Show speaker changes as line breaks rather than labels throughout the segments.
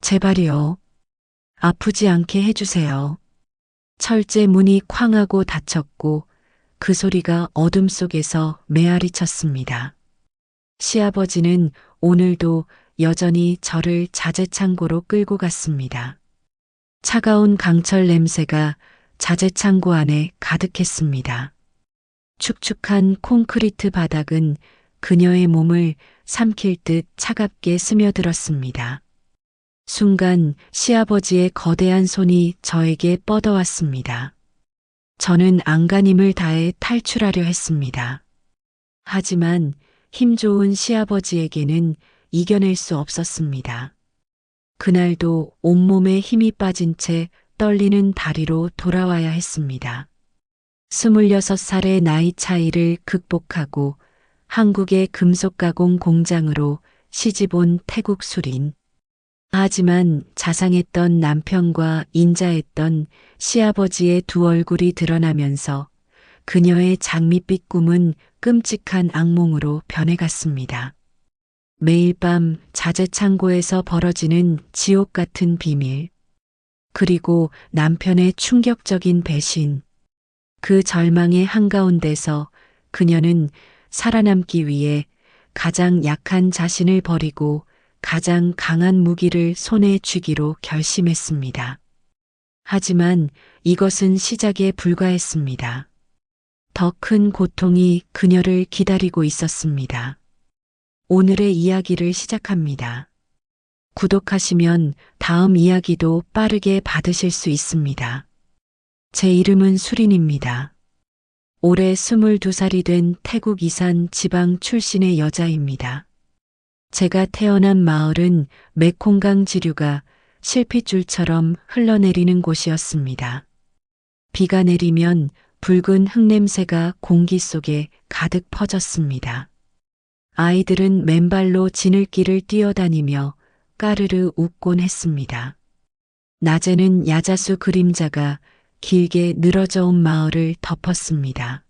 제발이요. 아프지 않게 해주세요. 철제 문이 쾅 하고 닫혔고 그 소리가 어둠 속에서 메아리 쳤습니다. 시아버지는 오늘도 여전히 저를 자재창고로 끌고 갔습니다. 차가운 강철 냄새가 자재창고 안에 가득했습니다. 축축한 콘크리트 바닥은 그녀의 몸을 삼킬 듯 차갑게 스며들었습니다. 순간 시아버지의 거대한 손이 저에게 뻗어왔습니다. 저는 안간힘을 다해 탈출하려 했습니다. 하지만 힘 좋은 시아버지에게는 이겨낼 수 없었습니다. 그날도 온몸에 힘이 빠진 채 떨리는 다리로 돌아와야 했습니다. 26살의 나이 차이를 극복하고 한국의 금속가공 공장으로 시집온 태국 수린. 하지만 자상했던 남편과 인자했던 시아버지의 두 얼굴이 드러나면서 그녀의 장밋빛 꿈은 끔찍한 악몽으로 변해갔습니다. 매일 밤 자재창고에서 벌어지는 지옥 같은 비밀, 그리고 남편의 충격적인 배신. 그 절망의 한가운데서 그녀는 살아남기 위해 가장 약한 자신을 버리고 가장 강한 무기를 손에 쥐기로 결심했습니다. 하지만 이것은 시작에 불과했습니다. 더 큰 고통이 그녀를 기다리고 있었습니다. 오늘의 이야기를 시작합니다. 구독하시면 다음 이야기도 빠르게 받으실 수 있습니다. 제 이름은 수린입니다. 올해 22살이 된 태국 이산 지방 출신의 여자입니다. 제가 태어난 마을은 메콩강 지류가 실핏줄처럼 흘러내리는 곳이었습니다. 비가 내리면 붉은 흙냄새가 공기 속에 가득 퍼졌습니다. 아이들은 맨발로 지늘길을 뛰어다니며 까르르 웃곤 했습니다. 낮에는 야자수 그림자가 길게 늘어져 온 마을을 덮었습니다.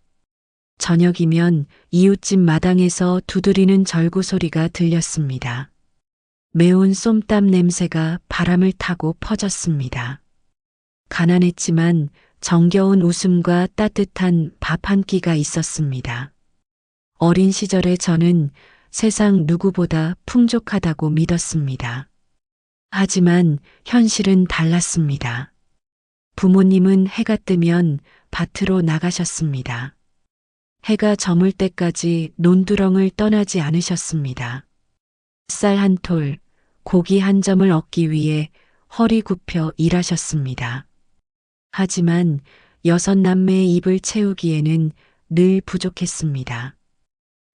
저녁이면 이웃집 마당에서 두드리는 절구 소리가 들렸습니다. 매운 쏨땀 냄새가 바람을 타고 퍼졌습니다. 가난했지만 정겨운 웃음과 따뜻한 밥 한 끼가 있었습니다. 어린 시절에 저는 세상 누구보다 풍족하다고 믿었습니다. 하지만 현실은 달랐습니다. 부모님은 해가 뜨면 밭으로 나가셨습니다. 해가 저물 때까지 논두렁을 떠나지 않으셨습니다. 쌀 한 톨, 고기 한 점을 얻기 위해 허리 굽혀 일하셨습니다. 하지만 6남매의 입을 채우기에는 늘 부족했습니다.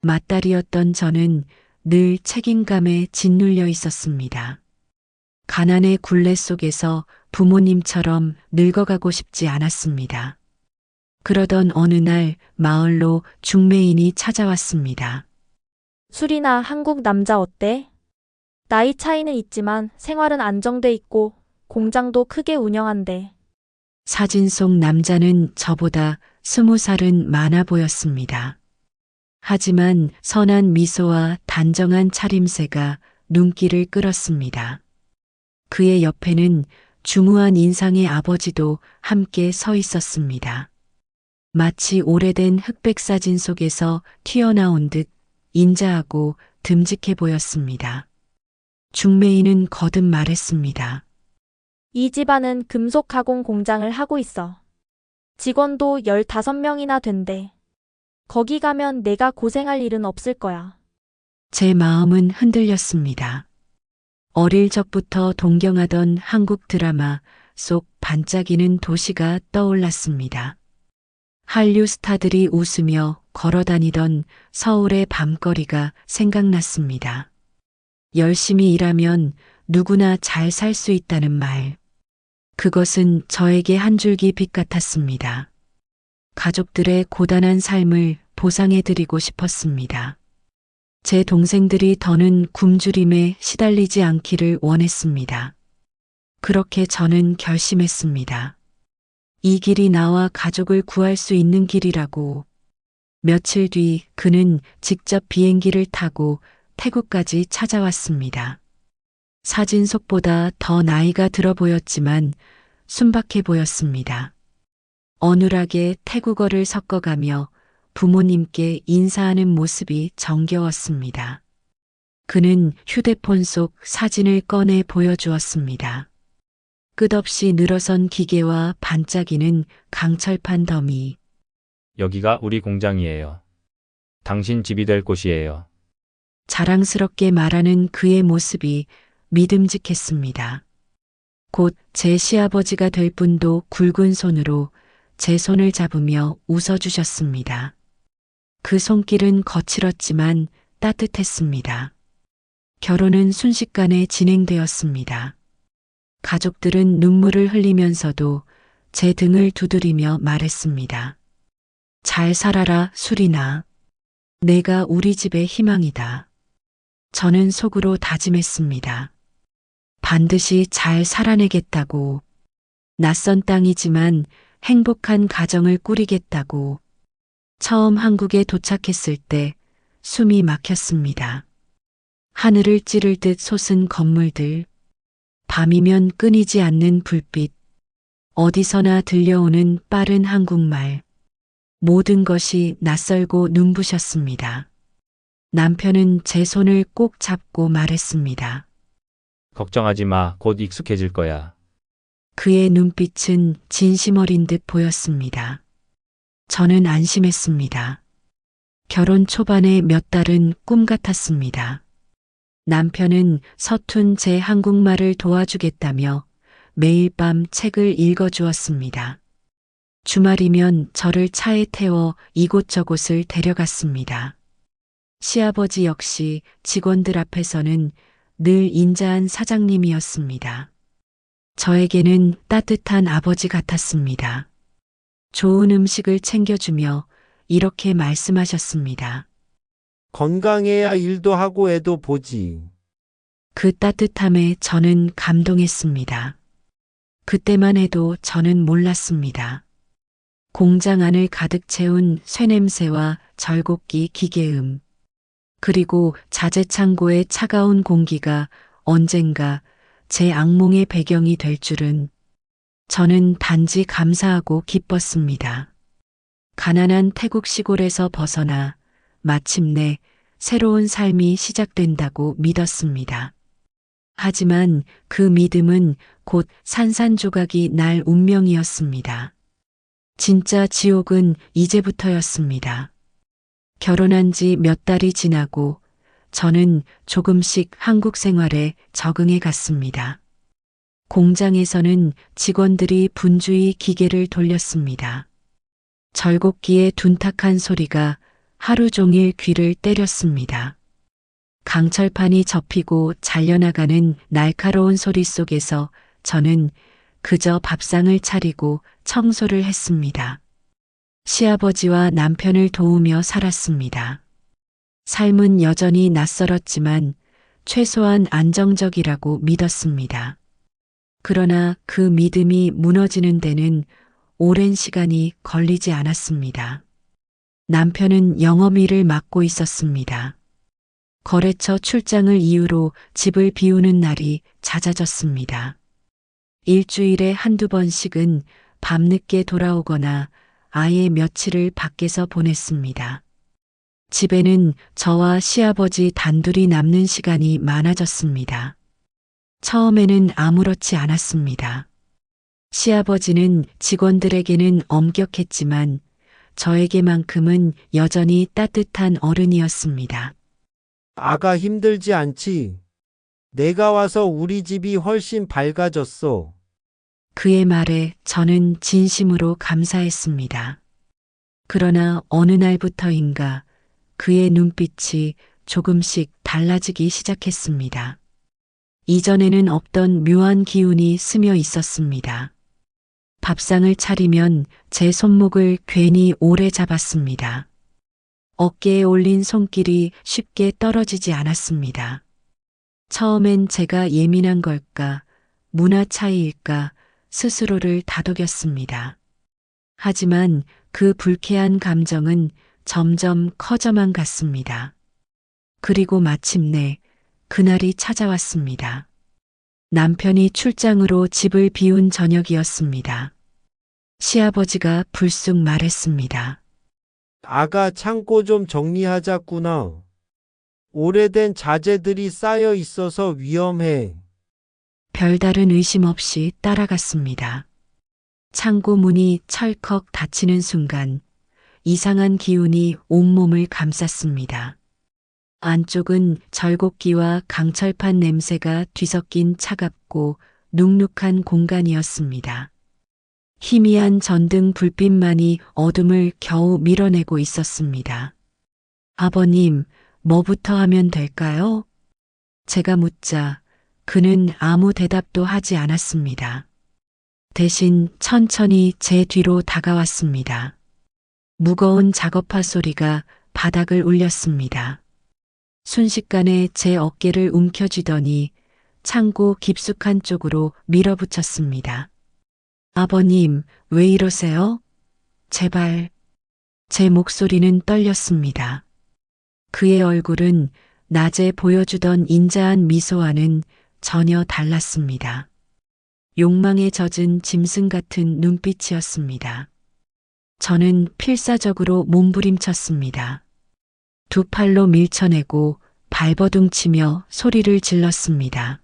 맏딸이었던 저는 늘 책임감에 짓눌려 있었습니다. 가난의 굴레 속에서 부모님처럼 늙어가고 싶지 않았습니다. 그러던 어느 날 마을로 중매인이 찾아왔습니다.
수리나 한국 남자 어때? 나이 차이는 있지만 생활은 안정돼 있고 공장도 크게 운영한대.
사진 속 남자는 저보다 20살은 많아 보였습니다. 하지만 선한 미소와 단정한 차림새가 눈길을 끌었습니다. 그의 옆에는 중후한 인상의 아버지도 함께 서 있었습니다. 마치 오래된 흑백 사진 속에서 튀어나온 듯 인자하고 듬직해 보였습니다. 중매인은 거듭 말했습니다.
이 집안은 금속 가공 공장을 하고 있어. 직원도 15명이나 된대. 거기 가면 내가 고생할 일은 없을 거야.
제 마음은 흔들렸습니다. 어릴 적부터 동경하던 한국 드라마 속 반짝이는 도시가 떠올랐습니다. 한류 스타들이 웃으며 걸어다니던 서울의 밤거리가 생각났습니다. 열심히 일하면 누구나 잘 살 수 있다는 말. 그것은 저에게 한 줄기 빛 같았습니다. 가족들의 고단한 삶을 보상해드리고 싶었습니다. 제 동생들이 더는 굶주림에 시달리지 않기를 원했습니다. 그렇게 저는 결심했습니다. 이 길이 나와 가족을 구할 수 있는 길이라고. 며칠 뒤 그는 직접 비행기를 타고 태국까지 찾아왔습니다. 사진 속보다 더 나이가 들어 보였지만 순박해 보였습니다. 어눌하게 태국어를 섞어가며 부모님께 인사하는 모습이 정겨웠습니다. 그는 휴대폰 속 사진을 꺼내 보여주었습니다. 끝없이 늘어선 기계와 반짝이는 강철판 더미.
여기가 우리 공장이에요. 당신 집이 될 곳이에요.
자랑스럽게 말하는 그의 모습이 믿음직했습니다. 곧 제 시아버지가 될 분도 굵은 손으로 제 손을 잡으며 웃어주셨습니다. 그 손길은 거칠었지만 따뜻했습니다. 결혼은 순식간에 진행되었습니다. 가족들은 눈물을 흘리면서도 제 등을 두드리며 말했습니다. 잘 살아라, 수리나. 내가 우리 집의 희망이다. 저는 속으로 다짐했습니다. 반드시 잘 살아내겠다고. 낯선 땅이지만 행복한 가정을 꾸리겠다고. 처음 한국에 도착했을 때 숨이 막혔습니다. 하늘을 찌를 듯 솟은 건물들, 밤이면 끊이지 않는 불빛, 어디서나 들려오는 빠른 한국말, 모든 것이 낯설고 눈부셨습니다. 남편은 제 손을 꼭 잡고 말했습니다.
걱정하지 마. 곧 익숙해질 거야.
그의 눈빛은 진심 어린 듯 보였습니다. 저는 안심했습니다. 결혼 초반의 몇 달은 꿈 같았습니다. 남편은 서툰 제 한국말을 도와주겠다며 매일 밤 책을 읽어주었습니다. 주말이면 저를 차에 태워 이곳저곳을 데려갔습니다. 시아버지 역시 직원들 앞에서는 늘 인자한 사장님이었습니다. 저에게는 따뜻한 아버지 같았습니다. 좋은 음식을 챙겨주며 이렇게 말씀하셨습니다.
건강해야 일도 하고 애도 보지.
그 따뜻함에 저는 감동했습니다. 그때만 해도 저는 몰랐습니다. 공장 안을 가득 채운 쇠냄새와 절곡기 기계음, 그리고 자재창고의 차가운 공기가 언젠가 제 악몽의 배경이 될 줄은. 저는 단지 감사하고 기뻤습니다. 가난한 태국 시골에서 벗어나 마침내 새로운 삶이 시작된다고 믿었습니다. 하지만 그 믿음은 곧 산산조각이 날 운명이었습니다. 진짜 지옥은 이제부터였습니다. 결혼한 지 몇 달이 지나고 저는 조금씩 한국 생활에 적응해 갔습니다. 공장에서는 직원들이 분주히 기계를 돌렸습니다. 절곡기의 둔탁한 소리가 하루 종일 귀를 때렸습니다. 강철판이 접히고 잘려나가는 날카로운 소리 속에서 저는 그저 밥상을 차리고 청소를 했습니다. 시아버지와 남편을 도우며 살았습니다. 삶은 여전히 낯설었지만 최소한 안정적이라고 믿었습니다. 그러나 그 믿음이 무너지는 데는 오랜 시간이 걸리지 않았습니다. 남편은 영업일을 맡고 있었습니다. 거래처 출장을 이유로 집을 비우는 날이 잦아졌습니다. 일주일에 한두 번씩은 밤늦게 돌아오거나 아예 며칠을 밖에서 보냈습니다. 집에는 저와 시아버지 단둘이 남는 시간이 많아졌습니다. 처음에는 아무렇지 않았습니다. 시아버지는 직원들에게는 엄격했지만 저에게만큼은 여전히 따뜻한 어른이었습니다.
아가 힘들지 않지? 내가 와서 우리 집이 훨씬 밝아졌어.
그의 말에 저는 진심으로 감사했습니다. 그러나 어느 날부터인가 그의 눈빛이 조금씩 달라지기 시작했습니다. 이전에는 없던 묘한 기운이 스며 있었습니다. 밥상을 차리면 제 손목을 괜히 오래 잡았습니다. 어깨에 올린 손길이 쉽게 떨어지지 않았습니다. 처음엔 제가 예민한 걸까, 문화 차이일까 스스로를 다독였습니다. 하지만 그 불쾌한 감정은 점점 커져만 갔습니다. 그리고 마침내 그날이 찾아왔습니다. 남편이 출장으로 집을 비운 저녁이었습니다. 시아버지가 불쑥 말했습니다.
아가 창고 좀 정리하자꾸나. 오래된 자재들이 쌓여 있어서 위험해.
별다른 의심 없이 따라갔습니다. 창고 문이 철컥 닫히는 순간 이상한 기운이 온몸을 감쌌습니다. 안쪽은 절곡기와 강철판 냄새가 뒤섞인 차갑고 눅눅한 공간이었습니다. 희미한 전등 불빛만이 어둠을 겨우 밀어내고 있었습니다. 아버님, 뭐부터 하면 될까요? 제가 묻자 그는 아무 대답도 하지 않았습니다. 대신 천천히 제 뒤로 다가왔습니다. 무거운 작업화 소리가 바닥을 울렸습니다. 순식간에 제 어깨를 움켜쥐더니 창고 깊숙한 쪽으로 밀어붙였습니다. 아버님, 왜 이러세요? 제발. 제 목소리는 떨렸습니다. 그의 얼굴은 낮에 보여주던 인자한 미소와는 전혀 달랐습니다. 욕망에 젖은 짐승 같은 눈빛이었습니다. 저는 필사적으로 몸부림쳤습니다. 두 팔로 밀쳐내고 발버둥치며 소리를 질렀습니다.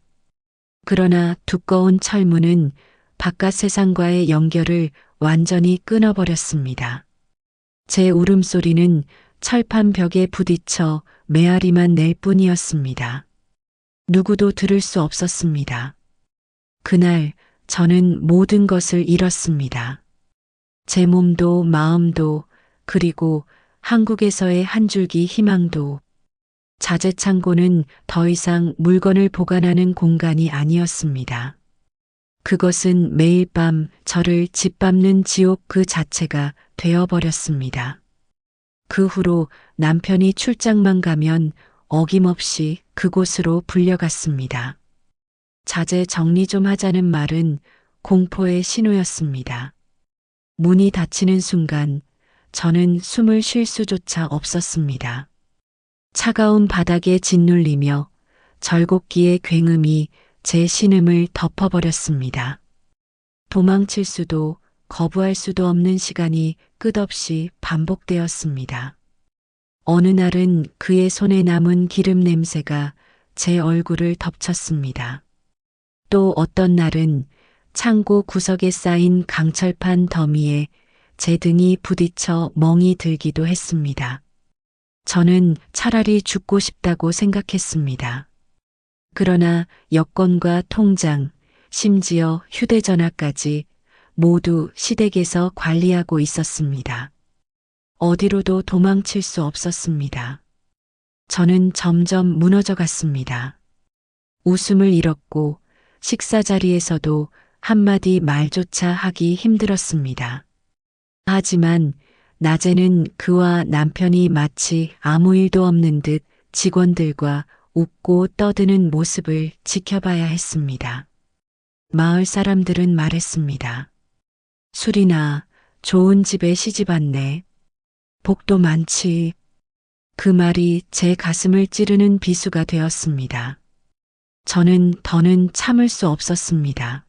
그러나 두꺼운 철문은 바깥 세상과의 연결을 완전히 끊어버렸습니다. 제 울음소리는 철판 벽에 부딪혀 메아리만 낼 뿐이었습니다. 누구도 들을 수 없었습니다. 그날 저는 모든 것을 잃었습니다. 제 몸도 마음도 그리고 한국에서의 한 줄기 희망도. 자재 창고는 더 이상 물건을 보관하는 공간이 아니었습니다. 그것은 매일 밤 저를 짓밟는 지옥 그 자체가 되어버렸습니다. 그 후로 남편이 출장만 가면 어김없이 그곳으로 불려갔습니다. 자재 정리 좀 하자는 말은 공포의 신호였습니다. 문이 닫히는 순간 저는 숨을 쉴 수조차 없었습니다. 차가운 바닥에 짓눌리며 절곡기의 굉음이 제 신음을 덮어버렸습니다. 도망칠 수도 거부할 수도 없는 시간이 끝없이 반복되었습니다. 어느 날은 그의 손에 남은 기름 냄새가 제 얼굴을 덮쳤습니다. 또 어떤 날은 창고 구석에 쌓인 강철판 더미에 제 등이 부딪혀 멍이 들기도 했습니다. 저는 차라리 죽고 싶다고 생각했습니다. 그러나 여권과 통장, 심지어 휴대전화까지 모두 시댁에서 관리하고 있었습니다. 어디로도 도망칠 수 없었습니다. 저는 점점 무너져 갔습니다. 웃음을 잃었고 식사 자리에서도 한마디 말조차 하기 힘들었습니다. 하지만 낮에는 그와 남편이 마치 아무 일도 없는 듯 직원들과 웃고 떠드는 모습을 지켜봐야 했습니다. 마을 사람들은 말했습니다. 술이나 좋은 집에 시집 왔네. 복도 많지. 그 말이 제 가슴을 찌르는 비수가 되었습니다. 저는 더는 참을 수 없었습니다.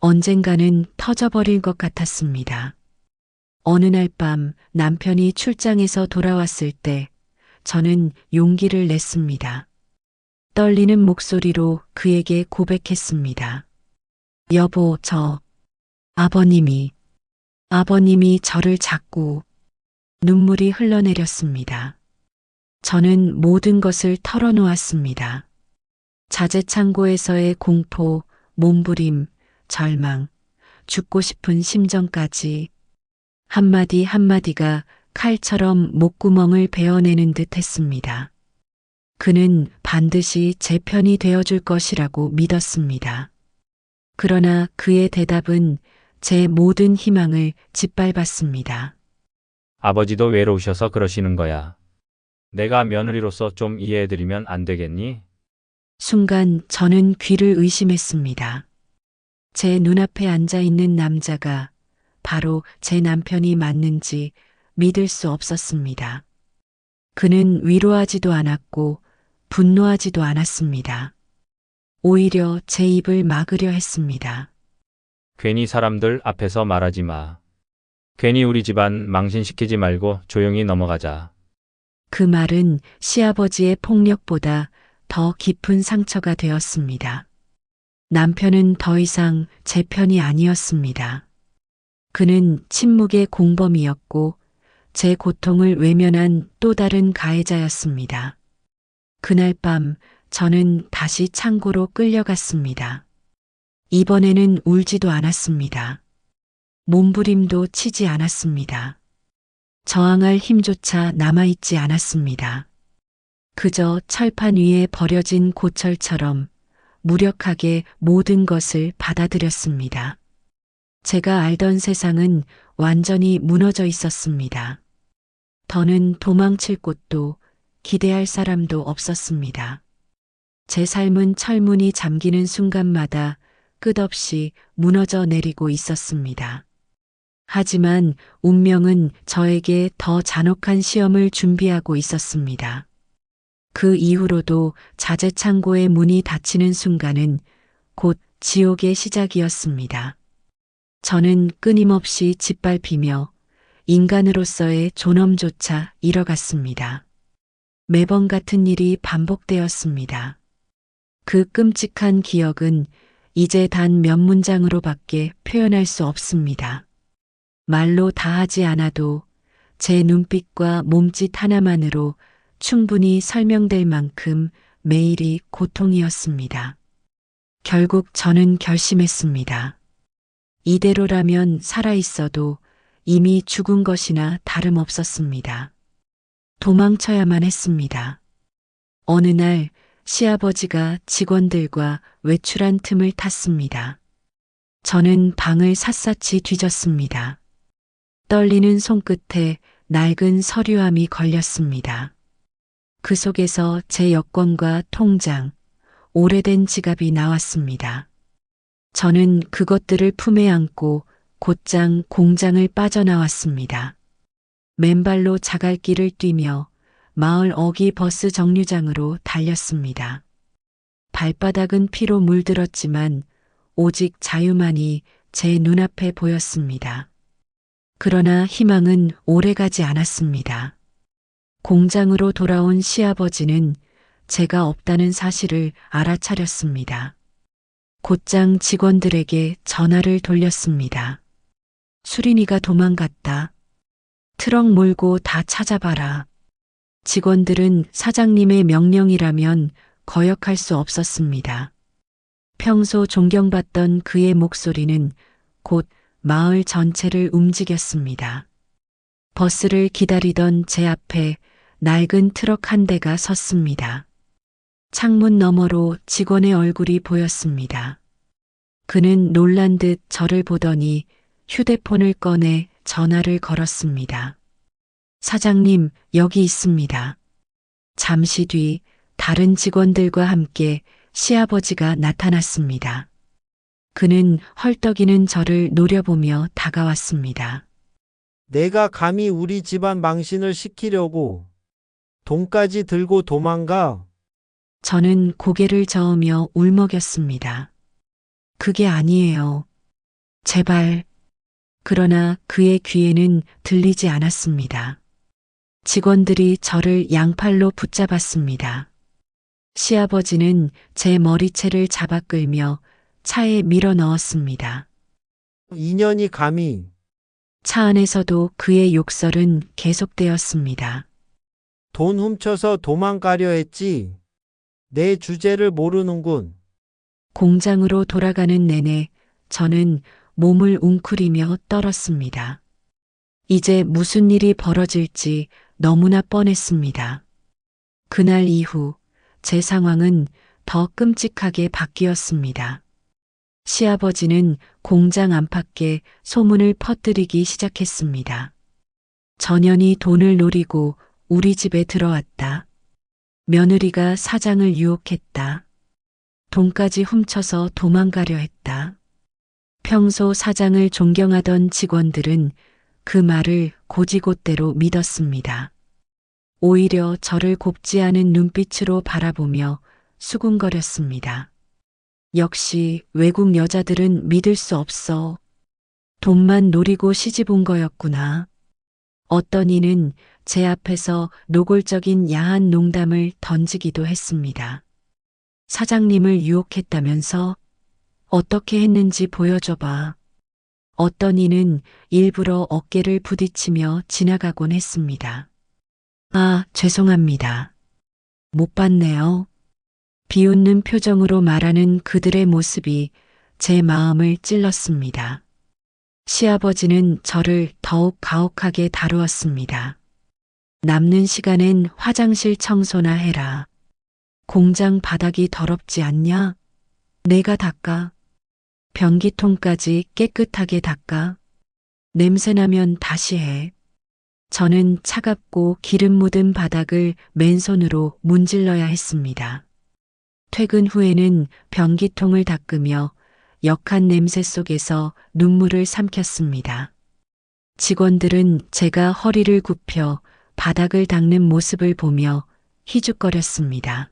언젠가는 터져버릴 것 같았습니다. 어느 날 밤 남편이 출장에서 돌아왔을 때 저는 용기를 냈습니다. 떨리는 목소리로 그에게 고백했습니다. 여보, 아버님이 저를 자꾸. 눈물이 흘러내렸습니다. 저는 모든 것을 털어놓았습니다. 자재 창고에서의 공포, 몸부림, 절망, 죽고 싶은 심정까지 한마디 한마디가 칼처럼 목구멍을 베어내는 듯 했습니다. 그는 반드시 제 편이 되어줄 것이라고 믿었습니다. 그러나 그의 대답은 제 모든 희망을 짓밟았습니다.
아버지도 외로우셔서 그러시는 거야. 내가 며느리로서 좀 이해해드리면 안 되겠니?
순간 저는 귀를 의심했습니다. 제 눈앞에 앉아 있는 남자가 바로 제 남편이 맞는지 믿을 수 없었습니다. 그는 위로하지도 않았고 분노하지도 않았습니다. 오히려 제 입을 막으려 했습니다.
괜히 사람들 앞에서 말하지 마. 괜히 우리 집안 망신시키지 말고 조용히 넘어가자.
그 말은 시아버지의 폭력보다 더 깊은 상처가 되었습니다. 남편은 더 이상 제 편이 아니었습니다. 그는 침묵의 공범이었고 제 고통을 외면한 또 다른 가해자였습니다. 그날 밤 저는 다시 창고로 끌려갔습니다. 이번에는 울지도 않았습니다. 몸부림도 치지 않았습니다. 저항할 힘조차 남아있지 않았습니다. 그저 철판 위에 버려진 고철처럼 무력하게 모든 것을 받아들였습니다. 제가 알던 세상은 완전히 무너져 있었습니다. 더는 도망칠 곳도 기대할 사람도 없었습니다. 제 삶은 철문이 잠기는 순간마다 끝없이 무너져 내리고 있었습니다. 하지만 운명은 저에게 더 잔혹한 시험을 준비하고 있었습니다. 그 이후로도 자재창고의 문이 닫히는 순간은 곧 지옥의 시작이었습니다. 저는 끊임없이 짓밟히며 인간으로서의 존엄조차 잃어갔습니다. 매번 같은 일이 반복되었습니다. 그 끔찍한 기억은 이제 단 몇 문장으로밖에 표현할 수 없습니다. 말로 다 하지 않아도 제 눈빛과 몸짓 하나만으로 충분히 설명될 만큼 매일이 고통이었습니다. 결국 저는 결심했습니다. 이대로라면 살아있어도 이미 죽은 것이나 다름없었습니다. 도망쳐야만 했습니다. 어느 날 시아버지가 직원들과 외출한 틈을 탔습니다. 저는 방을 샅샅이 뒤졌습니다. 떨리는 손끝에 낡은 서류함이 걸렸습니다. 그 속에서 제 여권과 통장, 오래된 지갑이 나왔습니다. 저는 그것들을 품에 안고 곧장 공장을 빠져나왔습니다. 맨발로 자갈길을 뛰며 마을 어기 버스 정류장으로 달렸습니다. 발바닥은 피로 물들었지만 오직 자유만이 제 눈앞에 보였습니다. 그러나 희망은 오래가지 않았습니다. 공장으로 돌아온 시아버지는 제가 없다는 사실을 알아차렸습니다. 곧장 직원들에게 전화를 돌렸습니다. 수린이가 도망갔다. 트럭 몰고 다 찾아봐라. 직원들은 사장님의 명령이라면 거역할 수 없었습니다. 평소 존경받던 그의 목소리는 곧 마을 전체를 움직였습니다. 버스를 기다리던 제 앞에 낡은 트럭 한 대가 섰습니다. 창문 너머로 직원의 얼굴이 보였습니다. 그는 놀란 듯 저를 보더니 휴대폰을 꺼내 전화를 걸었습니다. 사장님, 여기 있습니다. 잠시 뒤 다른 직원들과 함께 시아버지가 나타났습니다. 그는 헐떡이는 저를 노려보며 다가왔습니다.
내가 감히 우리 집안 망신을 시키려고 돈까지 들고 도망가?
저는 고개를 저으며 울먹였습니다. 그게 아니에요. 제발. 그러나 그의 귀에는 들리지 않았습니다. 직원들이 저를 양팔로 붙잡았습니다. 시아버지는 제 머리채를 잡아 끌며 차에 밀어 넣었습니다.
인연이 감히.
차 안에서도 그의 욕설은 계속되었습니다.
돈 훔쳐서 도망가려 했지. 내 주제를 모르는군.
공장으로 돌아가는 내내 저는 몸을 웅크리며 떨었습니다. 이제 무슨 일이 벌어질지 너무나 뻔했습니다. 그날 이후 제 상황은 더 끔찍하게 바뀌었습니다. 시아버지는 공장 안팎에 소문을 퍼뜨리기 시작했습니다. 전현이 돈을 노리고 우리 집에 들어왔다. 며느리가 사장을 유혹했다. 돈까지 훔쳐서 도망가려 했다. 평소 사장을 존경하던 직원들은 그 말을 곧이곧대로 믿었습니다. 오히려 저를 곱지 않은 눈빛으로 바라보며 수군거렸습니다. 역시 외국 여자들은 믿을 수 없어. 돈만 노리고 시집 온 거였구나. 어떤 이는 제 앞에서 노골적인 야한 농담을 던지기도 했습니다. 사장님을 유혹했다면서? 어떻게 했는지 보여줘봐. 어떤 이는 일부러 어깨를 부딪히며 지나가곤 했습니다. 아, 죄송합니다. 못 봤네요. 비웃는 표정으로 말하는 그들의 모습이 제 마음을 찔렀습니다. 시아버지는 저를 더욱 가혹하게 다루었습니다. 남는 시간엔 화장실 청소나 해라. 공장 바닥이 더럽지 않냐? 내가 닦아. 변기통까지 깨끗하게 닦아. 냄새나면 다시 해. 저는 차갑고 기름 묻은 바닥을 맨손으로 문질러야 했습니다. 퇴근 후에는 변기통을 닦으며 역한 냄새 속에서 눈물을 삼켰습니다. 직원들은 제가 허리를 굽혀 바닥을 닦는 모습을 보며 희죽거렸습니다.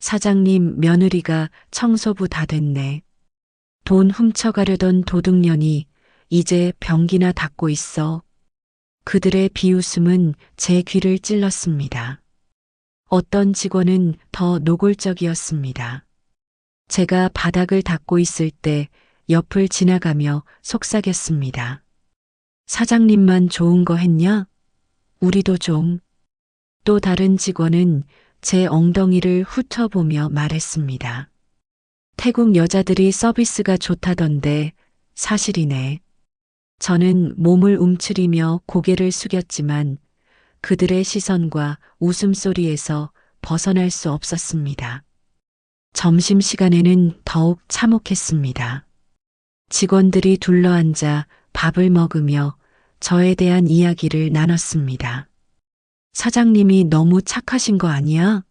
사장님, 며느리가 청소부 다 됐네. 돈 훔쳐가려던 도둑년이 이제 변기나 닦고 있어. 그들의 비웃음은 제 귀를 찔렀습니다. 어떤 직원은 더 노골적이었습니다. 제가 바닥을 닦고 있을 때 옆을 지나가며 속삭였습니다. 사장님만 좋은 거 했냐? 우리도 좀. 또 다른 직원은 제 엉덩이를 훑어보며 말했습니다. 태국 여자들이 서비스가 좋다던데 사실이네. 저는 몸을 움츠리며 고개를 숙였지만 그들의 시선과 웃음소리에서 벗어날 수 없었습니다. 점심시간에는 더욱 참혹했습니다. 직원들이 둘러앉아 밥을 먹으며 저에 대한 이야기를 나눴습니다. 사장님이 너무 착하신 거 아니야?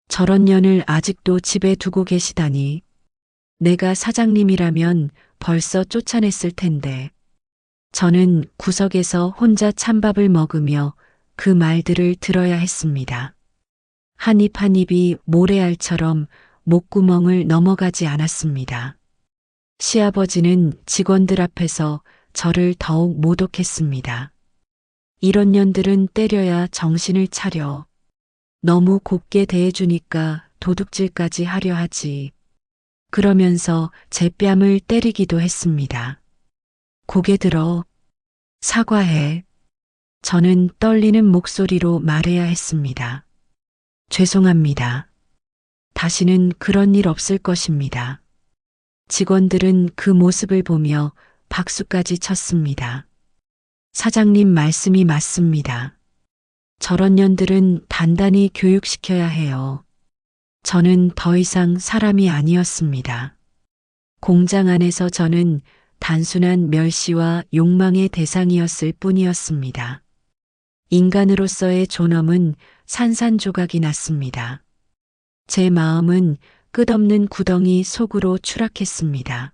저런 년을 아직도 집에 두고 계시다니. 내가 사장님이라면 벌써 쫓아냈을 텐데. 저는 구석에서 혼자 찬밥을 먹으며 그 말들을 들어야 했습니다. 한 입 한 입이 모래알처럼 목구멍을 넘어가지 않았습니다. 시아버지는 직원들 앞에서 저를 더욱 모독했습니다. 이런 년들은 때려야 정신을 차려. 너무 곱게 대해주니까 도둑질까지 하려 하지. 그러면서 제 뺨을 때리기도 했습니다. 고개 들어. 사과해. 저는 떨리는 목소리로 말해야 했습니다. 죄송합니다. 다시는 그런 일 없을 것입니다. 직원들은 그 모습을 보며 박수까지 쳤습니다. 사장님 말씀이 맞습니다. 저런 년들은 단단히 교육시켜야 해요. 저는 더 이상 사람이 아니었습니다. 공장 안에서 저는 단순한 멸시와 욕망의 대상이었을 뿐이었습니다. 인간으로서의 존엄은 산산조각이 났습니다. 제 마음은 끝없는 구덩이 속으로 추락했습니다.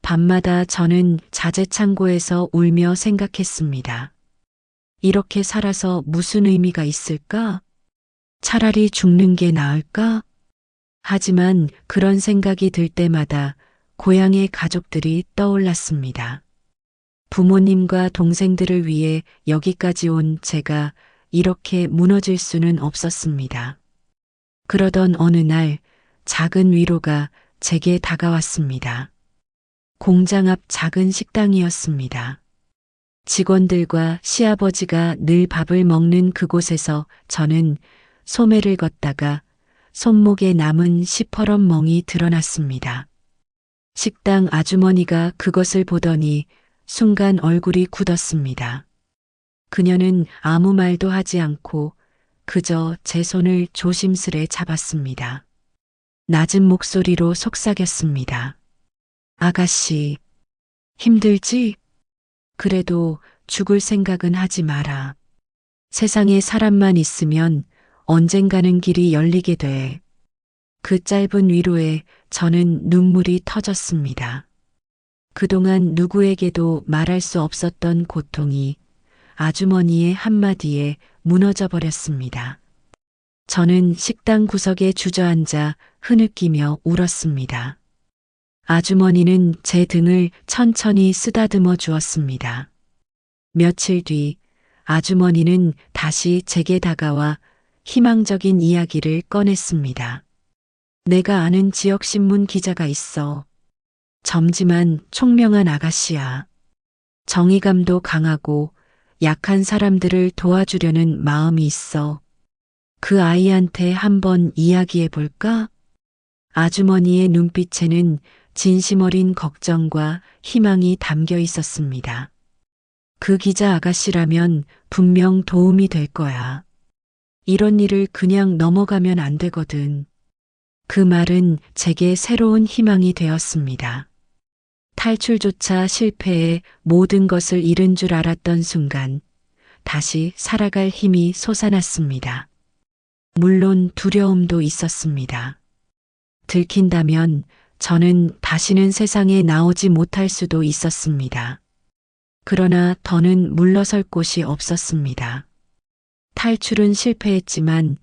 밤마다 저는 자재창고에서 울며 생각했습니다. 이렇게 살아서 무슨 의미가 있을까? 차라리 죽는 게 나을까? 하지만 그런 생각이 들 때마다 고향의 가족들이 떠올랐습니다. 부모님과 동생들을 위해 여기까지 온 제가 이렇게 무너질 수는 없었습니다. 그러던 어느 날 작은 위로가 제게 다가왔습니다. 공장 앞 작은 식당이었습니다. 직원들과 시아버지가 늘 밥을 먹는 그곳에서 저는 소매를 걷다가 손목에 남은 시퍼런 멍이 드러났습니다. 식당 아주머니가 그것을 보더니 순간 얼굴이 굳었습니다. 그녀는 아무 말도 하지 않고 그저 제 손을 조심스레 잡았습니다. 낮은 목소리로 속삭였습니다. 아가씨, 힘들지? 그래도 죽을 생각은 하지 마라. 세상에 사람만 있으면 언젠가는 길이 열리게 돼. 그 짧은 위로에 저는 눈물이 터졌습니다. 그동안 누구에게도 말할 수 없었던 고통이 아주머니의 한마디에 무너져 버렸습니다. 저는 식당 구석에 주저앉아 흐느끼며 울었습니다. 아주머니는 제 등을 천천히 쓰다듬어 주었습니다. 며칠 뒤 아주머니는 다시 제게 다가와 희망적인 이야기를 꺼냈습니다. 내가 아는 지역신문 기자가 있어. 젊지만 총명한 아가씨야. 정의감도 강하고 약한 사람들을 도와주려는 마음이 있어. 그 아이한테 한번 이야기해 볼까? 아주머니의 눈빛에는 진심 어린 걱정과 희망이 담겨 있었습니다. 그 기자 아가씨라면 분명 도움이 될 거야. 이런 일을 그냥 넘어가면 안 되거든. 그 말은 제게 새로운 희망이 되었습니다. 탈출조차 실패해 모든 것을 잃은 줄 알았던 순간 다시 살아갈 힘이 솟아났습니다. 물론 두려움도 있었습니다. 들킨다면 저는 다시는 세상에 나오지 못할 수도 있었습니다. 그러나 더는 물러설 곳이 없었습니다. 탈출은 실패했지만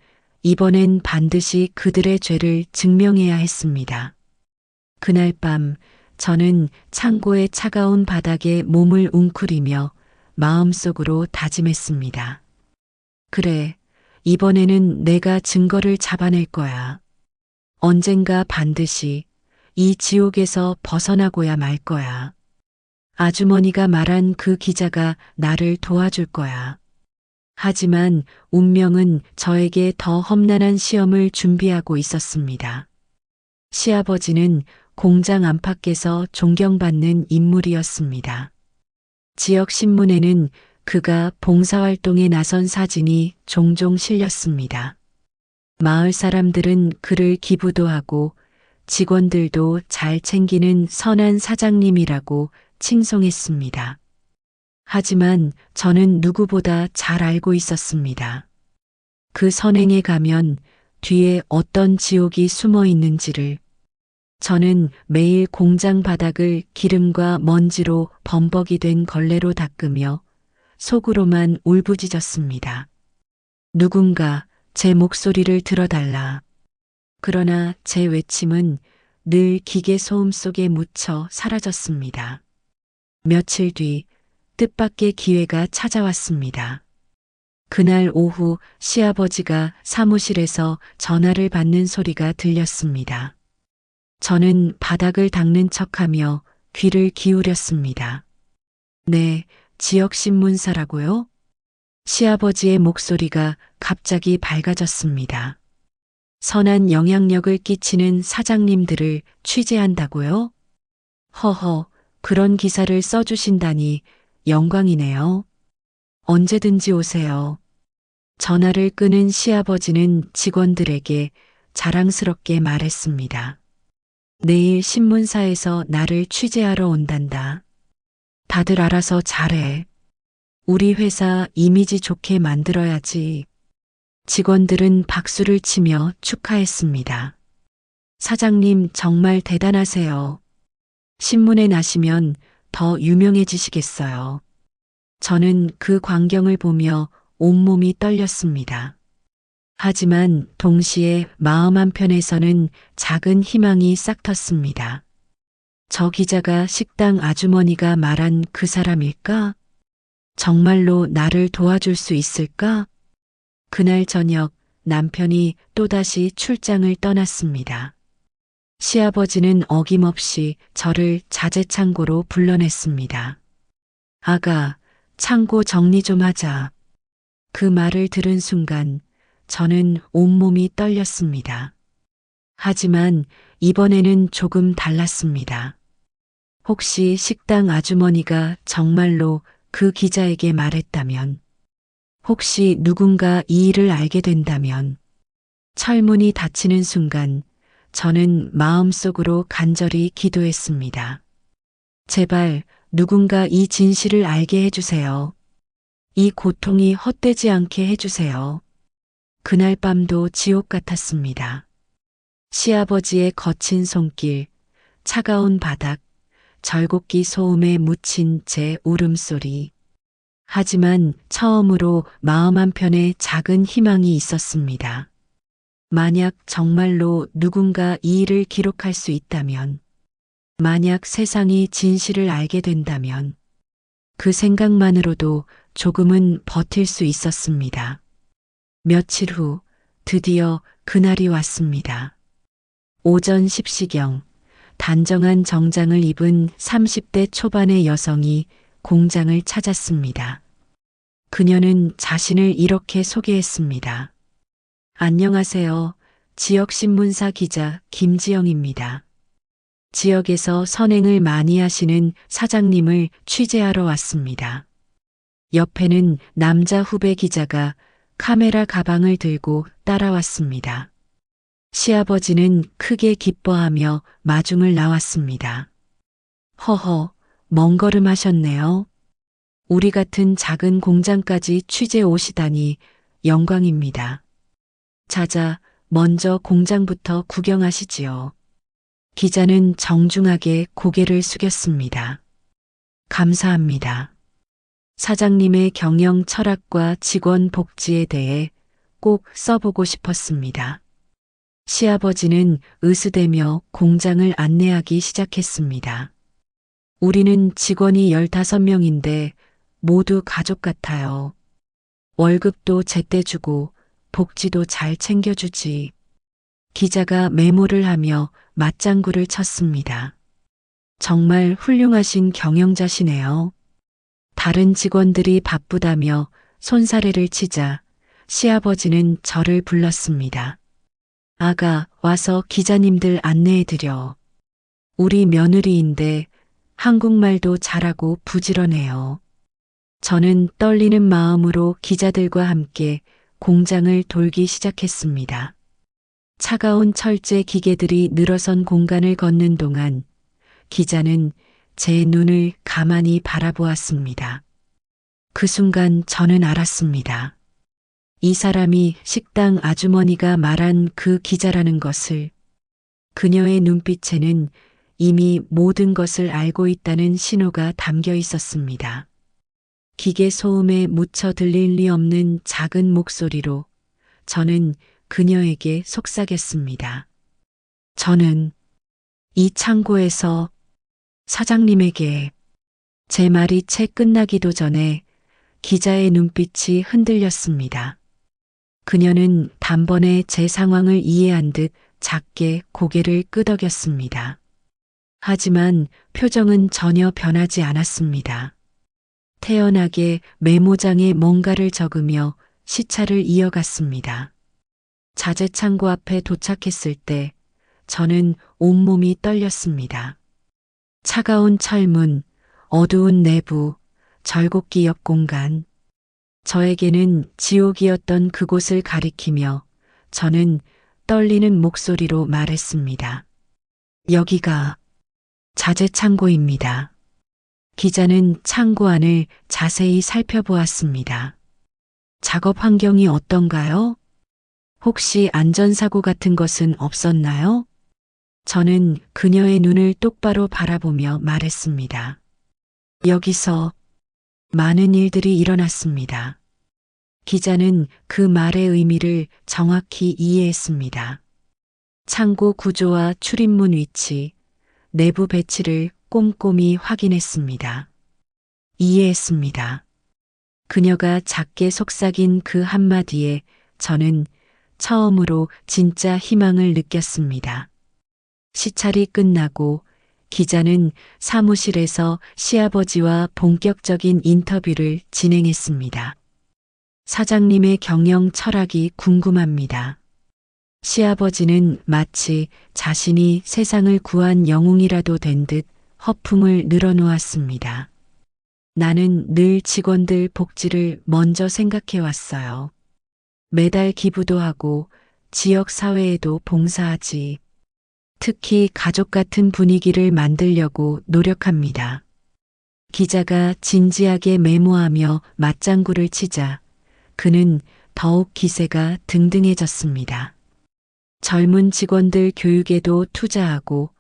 이번엔 반드시 그들의 죄를 증명해야 했습니다. 그날 밤 저는 창고의 차가운 바닥에 몸을 웅크리며 마음속으로 다짐했습니다. 그래, 이번에는 내가 증거를 잡아낼 거야. 언젠가 반드시 이 지옥에서 벗어나고야 말 거야. 아주머니가 말한 그 기자가 나를 도와줄 거야. 하지만 운명은 저에게 더 험난한 시험을 준비하고 있었습니다. 시아버지는 공장 안팎에서 존경받는 인물이었습니다. 지역 신문에는 그가 봉사활동에 나선 사진이 종종 실렸습니다. 마을 사람들은 그를 기부도 하고 직원들도 잘 챙기는 선한 사장님이라고 칭송했습니다. 하지만 저는 누구보다 잘 알고 있었습니다. 그 선행에 가면 뒤에 어떤 지옥이 숨어 있는지를. 저는 매일 공장 바닥을 기름과 먼지로 범벅이 된 걸레로 닦으며 속으로만 울부짖었습니다. 누군가 제 목소리를 들어달라. 그러나 제 외침은 늘 기계 소음 속에 묻혀 사라졌습니다. 며칠 뒤 뜻밖의 기회가 찾아왔습니다. 그날 오후 시아버지가 사무실에서 전화를 받는 소리가 들렸습니다. 저는 바닥을 닦는 척하며 귀를 기울였습니다. 네, 지역신문사라고요? 시아버지의 목소리가 갑자기 밝아졌습니다. 선한 영향력을 끼치는 사장님들을 취재한다고요? 허허, 그런 기사를 써주신다니 영광이네요. 언제든지 오세요. 전화를 끄는 시아버지는 직원들에게 자랑스럽게 말했습니다. 내일 신문사에서 나를 취재하러 온단다. 다들 알아서 잘해. 우리 회사 이미지 좋게 만들어야지. 직원들은 박수를 치며 축하했습니다. 사장님 정말 대단하세요. 신문에 나시면 더 유명해지시겠어요. 저는 그 광경을 보며 온몸이 떨렸습니다. 하지만 동시에 마음 한편에서는 작은 희망이 싹텄습니다. 저 기자가 식당 아주머니가 말한 그 사람일까? 정말로 나를 도와줄 수 있을까? 그날 저녁 남편이 또다시 출장을 떠났습니다. 시아버지는 어김없이 저를 자재창고로 불러냈습니다. 아가, 창고 정리 좀 하자. 그 말을 들은 순간 저는 온몸이 떨렸습니다. 하지만 이번에는 조금 달랐습니다. 혹시 식당 아주머니가 정말로 그 기자에게 말했다면, 혹시 누군가 이 일을 알게 된다면, 철문이 닫히는 순간 저는 마음속으로 간절히 기도했습니다. 제발 누군가 이 진실을 알게 해주세요. 이 고통이 헛되지 않게 해주세요. 그날 밤도 지옥 같았습니다. 시아버지의 거친 손길, 차가운 바닥, 절곡기 소음에 묻힌 제 울음소리. 하지만 처음으로 마음 한편에 작은 희망이 있었습니다. 만약 정말로 누군가 이 일을 기록할 수 있다면, 만약 세상이 진실을 알게 된다면, 그 생각만으로도 조금은 버틸 수 있었습니다. 며칠 후 드디어 그날이 왔습니다. 오전 10시경 단정한 정장을 입은 30대 초반의 여성이 공장을 찾았습니다. 그녀는 자신을 이렇게 소개했습니다. 안녕하세요. 지역신문사 기자 김지영입니다. 지역에서 선행을 많이 하시는 사장님을 취재하러 왔습니다. 옆에는 남자 후배 기자가 카메라 가방을 들고 따라왔습니다. 시아버지는 크게 기뻐하며 마중을 나왔습니다. 허허, 먼 걸음 하셨네요. 우리 같은 작은 공장까지 취재 오시다니 영광입니다. 자자, 먼저 공장부터 구경하시지요. 기자는 정중하게 고개를 숙였습니다. 감사합니다. 사장님의 경영 철학과 직원 복지에 대해 꼭 써보고 싶었습니다. 시아버지는 으스대며 공장을 안내하기 시작했습니다. 우리는 직원이 15명인데 모두 가족 같아요. 월급도 제때 주고 복지도 잘 챙겨주지. 기자가 메모를 하며 맞장구를 쳤습니다. 정말 훌륭하신 경영자시네요. 다른 직원들이 바쁘다며 손사래를 치자 시아버지는 저를 불렀습니다. 아가, 와서 기자님들 안내해드려. 우리 며느리인데 한국말도 잘하고 부지런해요. 저는 떨리는 마음으로 기자들과 함께 공장을 돌기 시작했습니다. 차가운 철제 기계들이 늘어선 공간을 걷는 동안 기자는 제 눈을 가만히 바라보았습니다. 그 순간 저는 알았습니다. 이 사람이 식당 아주머니가 말한 그 기자라는 것을. 그녀의 눈빛에는 이미 모든 것을 알고 있다는 신호가 담겨 있었습니다. 기계 소음에 묻혀 들릴 리 없는 작은 목소리로 저는 그녀에게 속삭였습니다. 저는 이 창고에서 사장님에게. 제 말이 채 끝나기도 전에 기자의 눈빛이 흔들렸습니다. 그녀는 단번에 제 상황을 이해한 듯 작게 고개를 끄덕였습니다. 하지만 표정은 전혀 변하지 않았습니다. 태연하게 메모장에 뭔가를 적으며 시차를 이어갔습니다. 자재 창고 앞에 도착했을 때 저는 온몸이 떨렸습니다. 차가운 철문, 어두운 내부, 절곡기 옆 공간. 저에게는 지옥이었던 그곳을 가리키며 저는 떨리는 목소리로 말했습니다. 여기가 자재 창고입니다. 기자는 창고 안을 자세히 살펴보았습니다. 작업 환경이 어떤가요? 혹시 안전사고 같은 것은 없었나요? 저는 그녀의 눈을 똑바로 바라보며 말했습니다. 여기서 많은 일들이 일어났습니다. 기자는 그 말의 의미를 정확히 이해했습니다. 창고 구조와 출입문 위치, 내부 배치를 꼼꼼히 확인했습니다. 이해했습니다. 그녀가 작게 속삭인 그 한마디에 저는 처음으로 진짜 희망을 느꼈습니다. 시찰이 끝나고 기자는 사무실에서 시아버지와 본격적인 인터뷰를 진행했습니다. 사장님의 경영 철학이 궁금합니다. 시아버지는 마치 자신이 세상을 구한 영웅이라도 된 듯 허풍을 늘어놓았습니다. 나는 늘 직원들 복지를 먼저 생각해 왔어요. 매달 기부도 하고 지역 사회에도 봉사하지. 특히 가족 같은 분위기를 만들려고 노력합니다. 기자가 진지하게 메모하며 맞장구를 치자 그는 더욱 기세가 등등해졌습니다. 젊은 직원들 교육에도 투자하고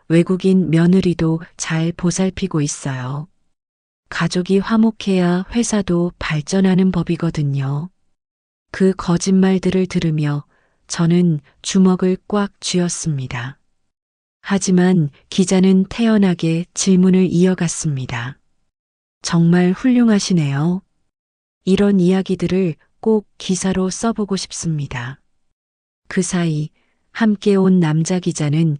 외국인 며느리도 잘 보살피고 있어요. 가족이 화목해야 회사도 발전하는 법이거든요. 그 거짓말들을 들으며 저는 주먹을 꽉 쥐었습니다. 하지만 기자는 태연하게 질문을 이어갔습니다. 정말 훌륭하시네요. 이런 이야기들을 꼭 기사로 써보고 싶습니다. 그 사이 함께 온 남자 기자는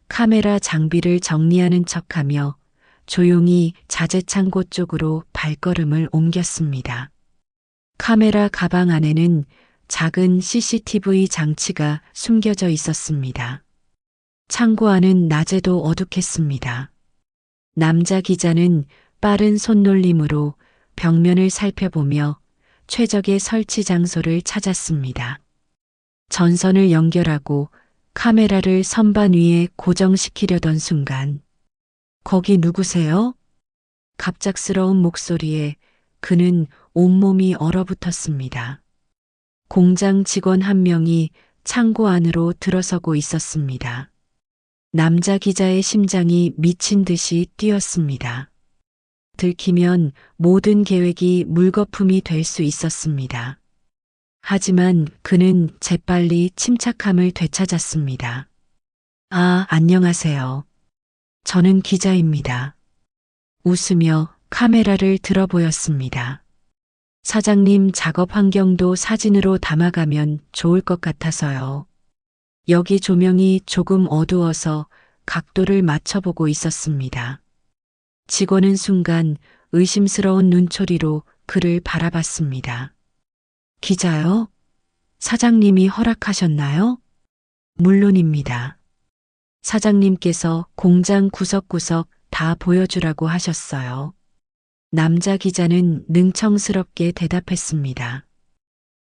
카메라 장비를 정리하는 척하며 조용히 자재창고 쪽으로 발걸음을 옮겼습니다. 카메라 가방 안에는 작은 CCTV 장치가 숨겨져 있었습니다. 창고 안은 낮에도 어둑했습니다. 남자 기자는 빠른 손놀림으로 벽면을 살펴보며 최적의 설치 장소를 찾았습니다. 전선을 연결하고 카메라를 선반 위에 고정시키려던 순간, 거기 누구세요? 갑작스러운 목소리에 그는 온몸이 얼어붙었습니다. 공장 직원 한 명이 창고 안으로 들어서고 있었습니다. 남자 기자의 심장이 미친 듯이 뛰었습니다. 들키면 모든 계획이 물거품이 될 수 있었습니다. 하지만 그는 재빨리 침착함을 되찾았습니다. 아, 안녕하세요. 저는 기자입니다. 웃으며 카메라를 들어 보였습니다. 사장님 작업 환경도 사진으로 담아가면 좋을 것 같아서요. 여기 조명이 조금 어두워서 각도를 맞춰보고 있었습니다. 직원은 순간 의심스러운 눈초리로 그를 바라봤습니다. 기자요? 사장님이 허락하셨나요? 물론입니다. 사장님께서 공장 구석구석 다 보여주라고 하셨어요. 남자 기자는 능청스럽게 대답했습니다.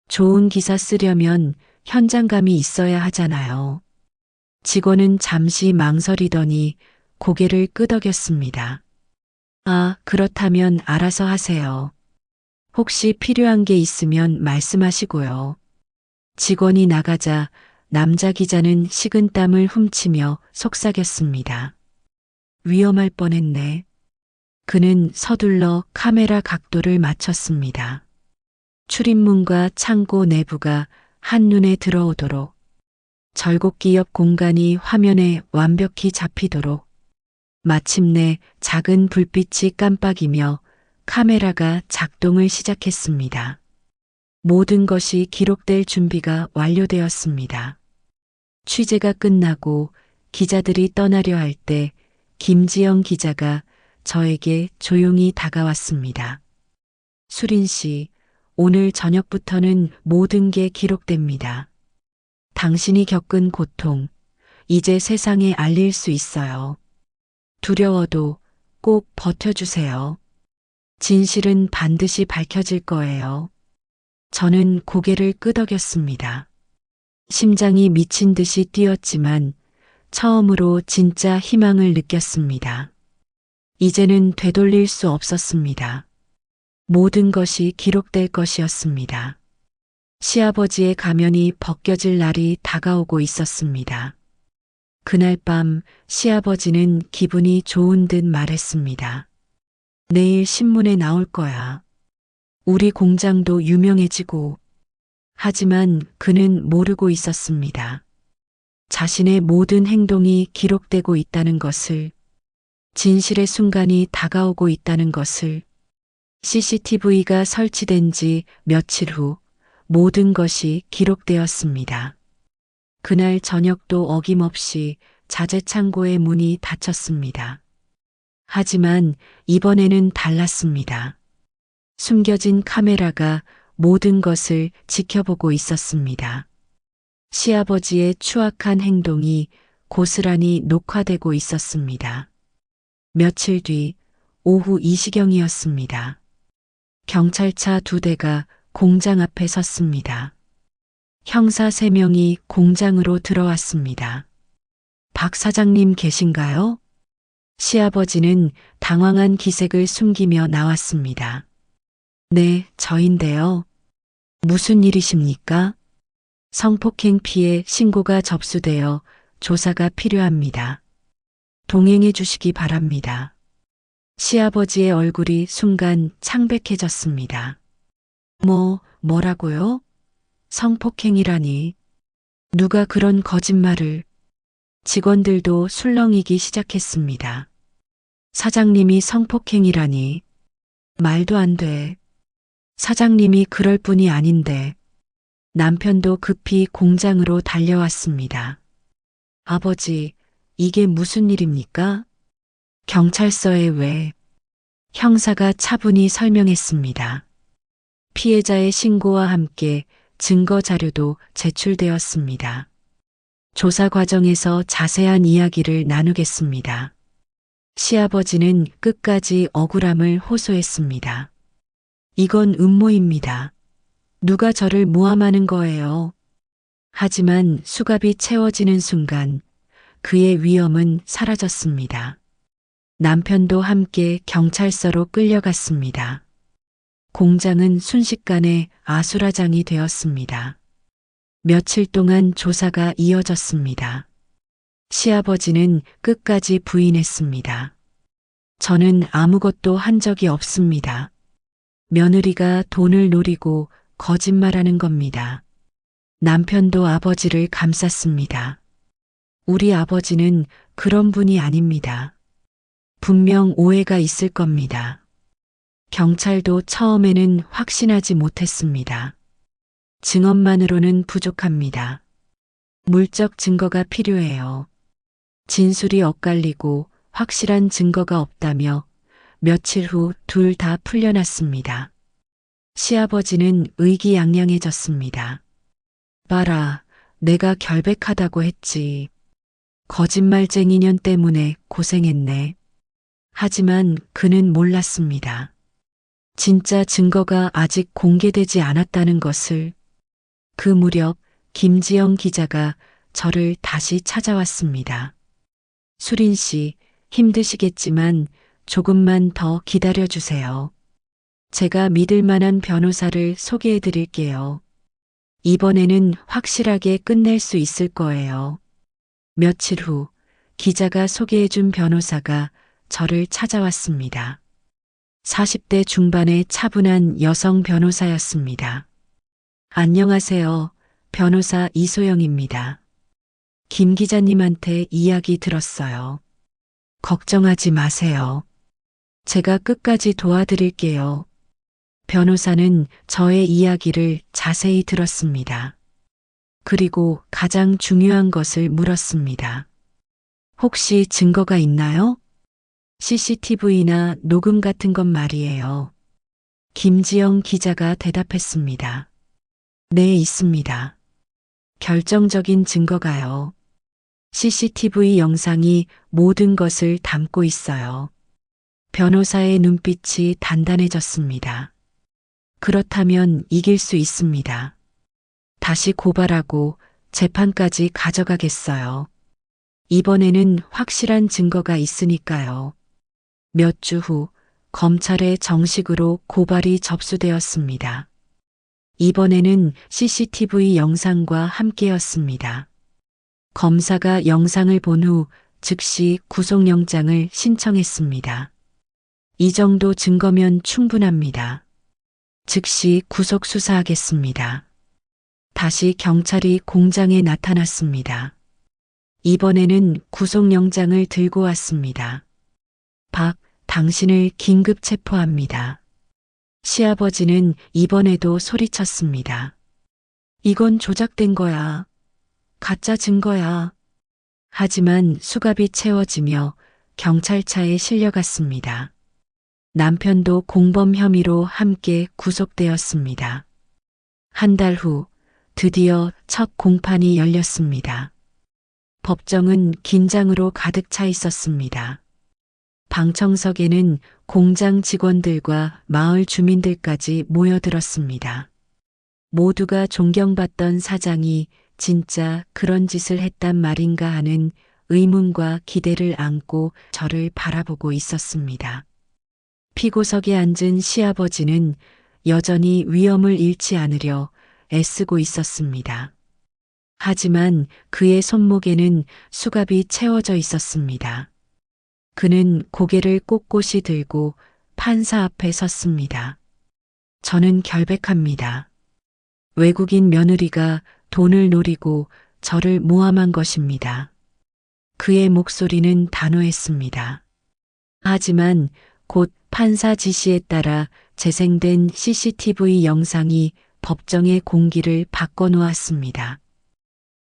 좋은 기사 쓰려면 현장감이 있어야 하잖아요. 직원은 잠시 망설이더니 고개를 끄덕였습니다. 아, 그렇다면 알아서 하세요. 혹시 필요한 게 있으면 말씀하시고요. 직원이 나가자 남자 기자는 식은땀을 훔치며 속삭였습니다. 위험할 뻔했네. 그는 서둘러 카메라 각도를 맞췄습니다. 출입문과 창고 내부가 한눈에 들어오도록, 절곡기 옆 공간이 화면에 완벽히 잡히도록, 마침내 작은 불빛이 깜빡이며 카메라가 작동을 시작했습니다. 모든 것이 기록될 준비가 완료되었습니다. 취재가 끝나고 기자들이 떠나려 할 때 김지영 기자가 저에게 조용히 다가왔습니다. 수린 씨, 오늘 저녁부터는 모든 게 기록됩니다. 당신이 겪은 고통, 이제 세상에 알릴 수 있어요. 두려워도 꼭 버텨주세요. 진실은 반드시 밝혀질 거예요. 저는 고개를 끄덕였습니다. 심장이 미친 듯이 뛰었지만 처음으로 진짜 희망을 느꼈습니다. 이제는 되돌릴 수 없었습니다. 모든 것이 기록될 것이었습니다. 시아버지의 가면이 벗겨질 날이 다가오고 있었습니다. 그날 밤 시아버지는 기분이 좋은 듯 말했습니다. 내일 신문에 나올 거야. 우리 공장도 유명해지고. 하지만 그는 모르고 있었습니다. 자신의 모든 행동이 기록되고 있다는 것을, 진실의 순간이 다가오고 있다는 것을, CCTV가 설치된 지 며칠 후 모든 것이 기록되었습니다. 그날 저녁도 어김없이 자재창고의 문이 닫혔습니다. 하지만 이번에는 달랐습니다. 숨겨진 카메라가 모든 것을 지켜보고 있었습니다. 시아버지의 추악한 행동이 고스란히 녹화되고 있었습니다. 며칠 뒤 오후 2시경이었습니다. 경찰차 2대가 공장 앞에 섰습니다. 형사 3명이 공장으로 들어왔습니다. 박 사장님 계신가요? 시아버지는 당황한 기색을 숨기며 나왔습니다. 네, 저인데요. 무슨 일이십니까? 성폭행 피해 신고가 접수되어 조사가 필요합니다. 동행해 주시기 바랍니다. 시아버지의 얼굴이 순간 창백해졌습니다. 뭐라고요? 성폭행이라니. 누가 그런 거짓말을. 직원들도 술렁이기 시작했습니다. 사장님이 성폭행이라니. 말도 안 돼. 사장님이 그럴 뿐이 아닌데. 남편도 급히 공장으로 달려왔습니다. 아버지, 이게 무슨 일입니까? 경찰서에 왜? 형사가 차분히 설명했습니다. 피해자의 신고와 함께 증거 자료도 제출되었습니다. 조사 과정에서 자세한 이야기를 나누겠습니다. 시아버지는 끝까지 억울함을 호소했습니다. 이건 음모입니다. 누가 저를 모함하는 거예요. 하지만 수갑이 채워지는 순간 그의 위험은 사라졌습니다. 남편도 함께 경찰서로 끌려갔습니다. 공장은 순식간에 아수라장이 되었습니다. 며칠 동안 조사가 이어졌습니다. 시아버지는 끝까지 부인했습니다. 저는 아무것도 한 적이 없습니다. 며느리가 돈을 노리고 거짓말하는 겁니다. 남편도 아버지를 감쌌습니다. 우리 아버지는 그런 분이 아닙니다. 분명 오해가 있을 겁니다. 경찰도 처음에는 확신하지 못했습니다. 증언만으로는 부족합니다. 물적 증거가 필요해요. 진술이 엇갈리고 확실한 증거가 없다며 며칠 후 둘 다 풀려났습니다. 시아버지는 의기양양해졌습니다. 봐라, 내가 결백하다고 했지. 거짓말쟁이년 때문에 고생했네. 하지만 그는 몰랐습니다. 진짜 증거가 아직 공개되지 않았다는 것을. 그 무렵 김지영 기자가 저를 다시 찾아왔습니다. 수린 씨, 힘드시겠지만 조금만 더 기다려 주세요. 제가 믿을 만한 변호사를 소개해 드릴게요. 이번에는 확실하게 끝낼 수 있을 거예요. 며칠 후 기자가 소개해 준 변호사가 저를 찾아왔습니다. 40대 중반의 차분한 여성 변호사였습니다. 안녕하세요. 변호사 이소영입니다. 김 기자님한테 이야기 들었어요. 걱정하지 마세요. 제가 끝까지 도와드릴게요. 변호사는 저의 이야기를 자세히 들었습니다. 그리고 가장 중요한 것을 물었습니다. 혹시 증거가 있나요? CCTV나 녹음 같은 것 말이에요. 김지영 기자가 대답했습니다. 네, 있습니다. 결정적인 증거가요. CCTV 영상이 모든 것을 담고 있어요. 변호사의 눈빛이 단단해졌습니다. 그렇다면 이길 수 있습니다. 다시 고발하고 재판까지 가져가겠어요. 이번에는 확실한 증거가 있으니까요. 몇 주 후 검찰에 정식으로 고발이 접수되었습니다. 이번에는 CCTV 영상과 함께였습니다. 검사가 영상을 본 후 즉시 구속영장을 신청했습니다. 이 정도 증거면 충분합니다. 즉시 구속 수사하겠습니다. 다시 경찰이 공장에 나타났습니다. 이번에는 구속영장을 들고 왔습니다. 박, 당신을 긴급 체포합니다. 시아버지는 이번에도 소리쳤습니다. 이건 조작된 거야. 가짜 증거야. 하지만 수갑이 채워지며 경찰차에 실려갔습니다. 남편도 공범 혐의로 함께 구속되었습니다. 한 달 후 드디어 첫 공판이 열렸습니다. 법정은 긴장으로 가득 차 있었습니다. 방청석에는 공장 직원들과 마을 주민들까지 모여들었습니다. 모두가 존경받던 사장이 진짜 그런 짓을 했단 말인가 하는 의문과 기대를 안고 저를 바라보고 있었습니다. 피고석에 앉은 시아버지는 여전히 위험을 잃지 않으려 애쓰고 있었습니다. 하지만 그의 손목에는 수갑이 채워져 있었습니다. 그는 고개를 꼿꼿이 들고 판사 앞에 섰습니다. 저는 결백합니다. 외국인 며느리가 돈을 노리고 저를 모함한 것입니다. 그의 목소리는 단호했습니다. 하지만 곧 판사 지시에 따라 재생된 CCTV 영상이 법정의 공기를 바꿔놓았습니다.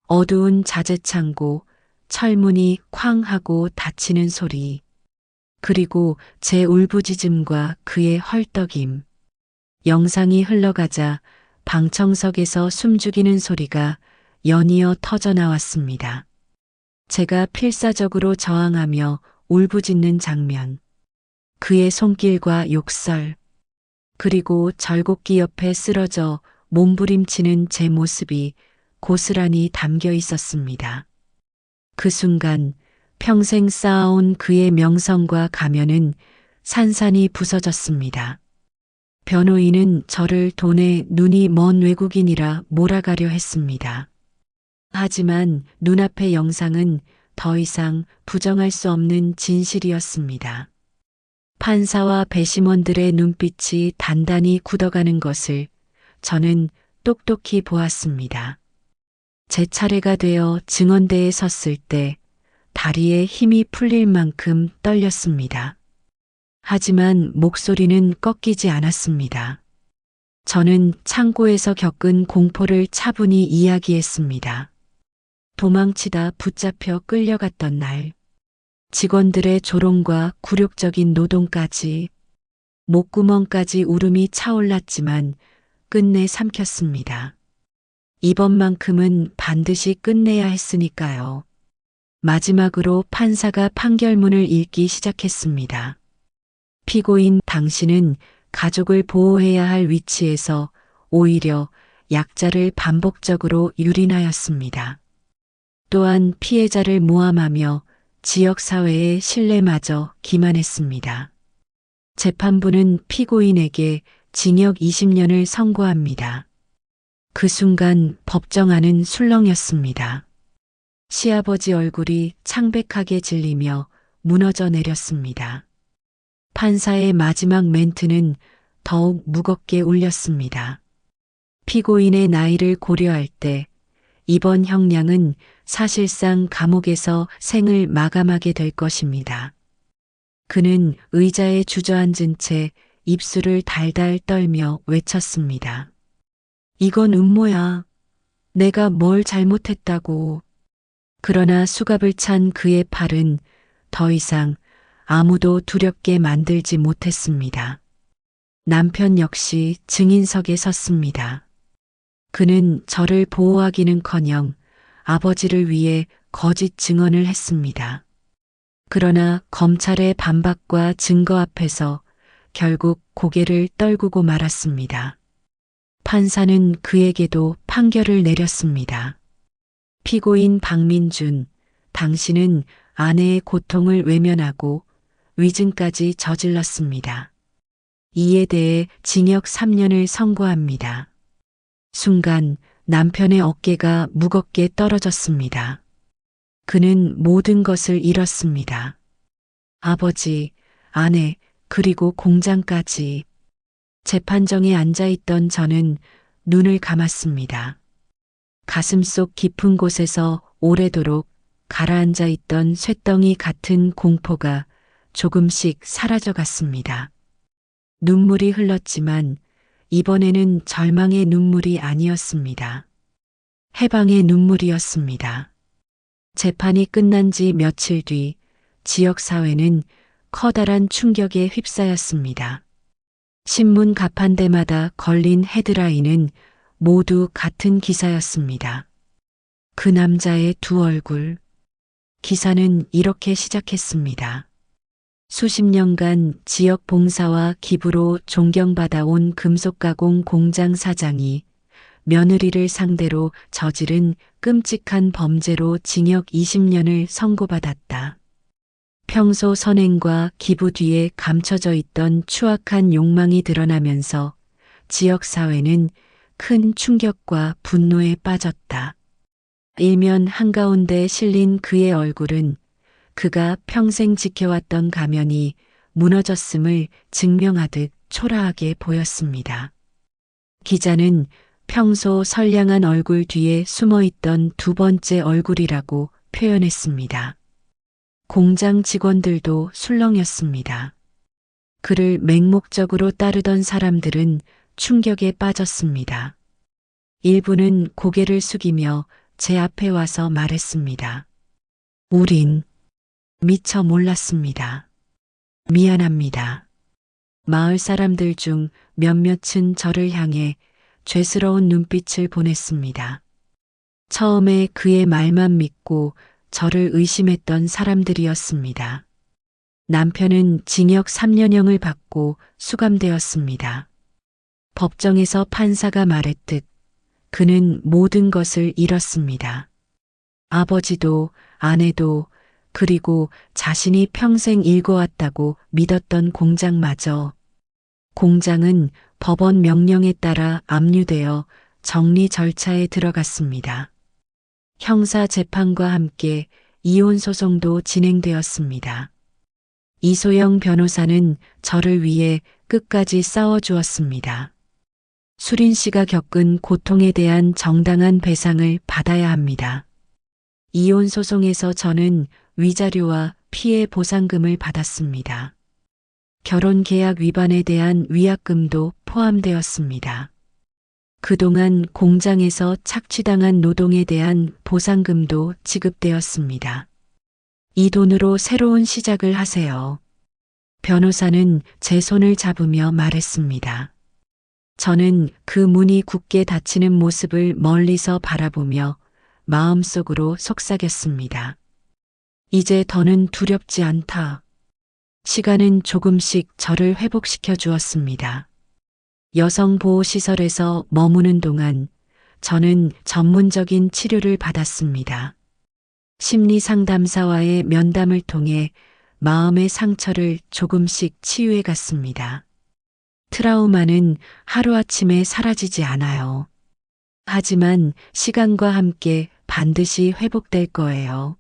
어두운 자재창고, 철문이 쾅 하고 닫히는 소리, 그리고 제 울부짖음과 그의 헐떡임. 영상이 흘러가자 방청석에서 숨죽이는 소리가 연이어 터져나왔습니다. 제가 필사적으로 저항하며 울부짖는 장면. 그의 손길과 욕설, 그리고 절곡기 옆에 쓰러져 몸부림치는 제 모습이 고스란히 담겨 있었습니다. 그 순간 평생 쌓아온 그의 명성과 가면은 산산이 부서졌습니다. 변호인은 저를 돈에 눈이 먼 외국인이라 몰아가려 했습니다. 하지만 눈앞의 영상은 더 이상 부정할 수 없는 진실이었습니다. 판사와 배심원들의 눈빛이 단단히 굳어가는 것을 저는 똑똑히 보았습니다. 제 차례가 되어 증언대에 섰을 때 다리에 힘이 풀릴 만큼 떨렸습니다. 하지만 목소리는 꺾이지 않았습니다. 저는 창고에서 겪은 공포를 차분히 이야기했습니다. 도망치다 붙잡혀 끌려갔던 날, 직원들의 조롱과 굴욕적인 노동까지, 목구멍까지 울음이 차올랐지만 끝내 삼켰습니다. 이번만큼은 반드시 끝내야 했으니까요. 마지막으로 판사가 판결문을 읽기 시작했습니다. 피고인 당신은 가족을 보호해야 할 위치에서 오히려 약자를 반복적으로 유린하였습니다. 또한 피해자를 모함하며 지역사회의 신뢰마저 기만했습니다. 재판부는 피고인에게 징역 20년을 선고합니다. 그 순간 법정 안은 술렁였습니다. 시아버지 얼굴이 창백하게 질리며 무너져 내렸습니다. 판사의 마지막 멘트는 더욱 무겁게 울렸습니다. 피고인의 나이를 고려할 때 이번 형량은 사실상 감옥에서 생을 마감하게 될 것입니다. 그는 의자에 주저앉은 채 입술을 달달 떨며 외쳤습니다. 이건 음모야. 내가 뭘 잘못했다고. 그러나 수갑을 찬 그의 팔은 더 이상 아무도 두렵게 만들지 못했습니다. 남편 역시 증인석에 섰습니다. 그는 저를 보호하기는커녕 아버지를 위해 거짓 증언을 했습니다. 그러나 검찰의 반박과 증거 앞에서 결국 고개를 떨구고 말았습니다. 판사는 그에게도 판결을 내렸습니다. 피고인 박민준, 당신은 아내의 고통을 외면하고 위증까지 저질렀습니다. 이에 대해 징역 3년을 선고합니다. 순간 남편의 어깨가 무겁게 떨어졌습니다. 그는 모든 것을 잃었습니다. 아버지, 아내, 그리고 공장까지. 재판정에 앉아있던 저는 눈을 감았습니다. 가슴속 깊은 곳에서 오래도록 가라앉아 있던 쇳덩이 같은 공포가 조금씩 사라져갔습니다. 눈물이 흘렀지만 이번에는 절망의 눈물이 아니었습니다. 해방의 눈물이었습니다. 재판이 끝난 지 며칠 뒤 지역사회는 커다란 충격에 휩싸였습니다. 신문 가판대마다 걸린 헤드라인은 모두 같은 기사였습니다. 그 남자의 두 얼굴. 기사는 이렇게 시작했습니다. 수십 년간 지역 봉사와 기부로 존경받아온 금속가공 공장 사장이 며느리를 상대로 저지른 끔찍한 범죄로 징역 20년을 선고받았다. 평소 선행과 기부 뒤에 감춰져 있던 추악한 욕망이 드러나면서 지역사회는 큰 충격과 분노에 빠졌다. 일면 한가운데 실린 그의 얼굴은 그가 평생 지켜왔던 가면이 무너졌음을 증명하듯 초라하게 보였습니다. 기자는 평소 선량한 얼굴 뒤에 숨어 있던 두 번째 얼굴이라고 표현했습니다. 공장 직원들도 술렁였습니다. 그를 맹목적으로 따르던 사람들은 충격에 빠졌습니다. 일부는 고개를 숙이며 제 앞에 와서 말했습니다. 우린 미처 몰랐습니다. 미안합니다. 마을 사람들 중 몇몇은 저를 향해 죄스러운 눈빛을 보냈습니다. 처음에 그의 말만 믿고 저를 의심했던 사람들이었습니다. 남편은 징역 3년형을 받고 수감되었습니다. 법정에서 판사가 말했듯 그는 모든 것을 잃었습니다. 아버지도 아내도 그리고 자신이 평생 일궈왔다고 믿었던 공장마저. 공장은 법원 명령에 따라 압류되어 정리 절차에 들어갔습니다. 형사 재판과 함께 이혼 소송도 진행되었습니다. 이소영 변호사는 저를 위해 끝까지 싸워주었습니다. 수린 씨가 겪은 고통에 대한 정당한 배상을 받아야 합니다. 이혼 소송에서 저는 위자료와 피해 보상금을 받았습니다. 결혼 계약 위반에 대한 위약금도 포함되었습니다. 그동안 공장에서 착취당한 노동에 대한 보상금도 지급되었습니다. 이 돈으로 새로운 시작을 하세요. 변호사는 제 손을 잡으며 말했습니다. 저는 그 문이 굳게 닫히는 모습을 멀리서 바라보며 마음속으로 속삭였습니다. 이제 더는 두렵지 않다. 시간은 조금씩 저를 회복시켜 주었습니다. 여성보호시설에서 머무는 동안 저는 전문적인 치료를 받았습니다. 심리상담사와의 면담을 통해 마음의 상처를 조금씩 치유해 갔습니다. 트라우마는 하루아침에 사라지지 않아요. 하지만 시간과 함께 반드시 회복될 거예요.